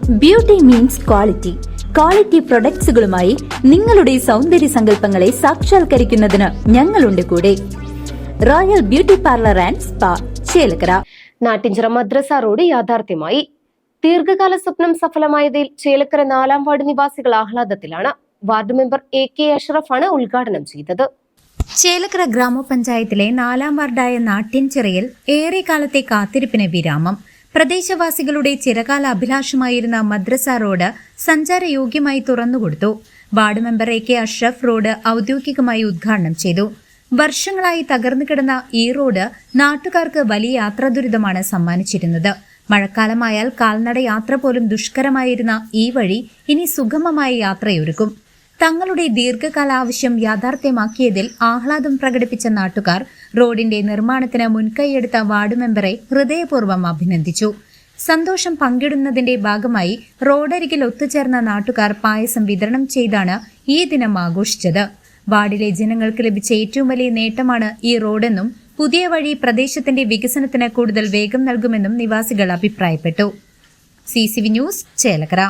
Beauty means quality. Quality പ്രൊഡക്ട്സുകളുമായി നിങ്ങളുടെ സൗന്ദര്യ സങ്കല്പങ്ങളെ സാക്ഷാത്കരിക്കുന്നതിന് ഞങ്ങളുണ്ട് കൂടെ. Royal beauty parlour and spa, Chelakkara. Nattinchira Madrasa road യാഥാർത്ഥ്യമായി. ദീർഘകാല സ്വപ്നം സഫലമായതിൽ ചേലക്കര 4-ാം വാർഡ് നിവാസികൾ ആഹ്ലാദത്തിലാണ്. വാർഡ് മെമ്പർ AK അഷ്റഫാണ് ഉദ്ഘാടനം ചെയ്തത്. ചേലക്കര ഗ്രാമപഞ്ചായത്തിലെ 4-ാം വാർഡായ നാട്ടിൻചിറയിൽ ഏറെക്കാലത്തെ കാത്തിരിപ്പിന് വിരാമം. പ്രദേശവാസികളുടെ ചിരകാല അഭിലാഷമായിരുന്ന മദ്രസ റോഡ് സഞ്ചാരയോഗ്യമായി തുറന്നുകൊടുത്തു. Ward member AK Ashraf road ഔദ്യോഗികമായി ഉദ്ഘാടനം ചെയ്തു. വർഷങ്ങളായി തകർന്നു കിടന്ന ഈ റോഡ് നാട്ടുകാർക്ക് വലിയ യാത്രാ ദുരിതമാണ് സമ്മാനിച്ചിരുന്നത്. മഴക്കാലമായാൽ കാൽനട യാത്ര പോലും ദുഷ്കരമായിരുന്ന ഈ വഴി ഇനി സുഗമമായ യാത്രയൊരുക്കും. തങ്ങളുടെ ദീർഘകാല ആവശ്യം യാഥാർത്ഥ്യമാക്കിയതിൽ ആഹ്ലാദം പ്രകടിപ്പിച്ച നാട്ടുകാർ റോഡിന്റെ നിർമ്മാണത്തിന് മുൻകൈയെടുത്ത വാർഡ് മെമ്പറെ ഹൃദയപൂർവ്വം അഭിനന്ദിച്ചു. സന്തോഷം പങ്കിടുന്നതിന്റെ ഭാഗമായി റോഡരികിൽ ഒത്തുചേർന്ന നാട്ടുകാർ പായസം വിതരണം ചെയ്താണ് ഈ ദിനം ആഘോഷിച്ചത്. വാർഡിലെ ജനങ്ങൾക്ക് ലഭിച്ച ഏറ്റവും വലിയ നേട്ടമാണ് ഈ റോഡെന്നും പുതിയ വഴി പ്രദേശത്തിന്റെ വികസനത്തിന് കൂടുതൽ വേഗം നൽകുമെന്നും നിവാസികൾ അഭിപ്രായപ്പെട്ടു. CCV news, Chelakkara.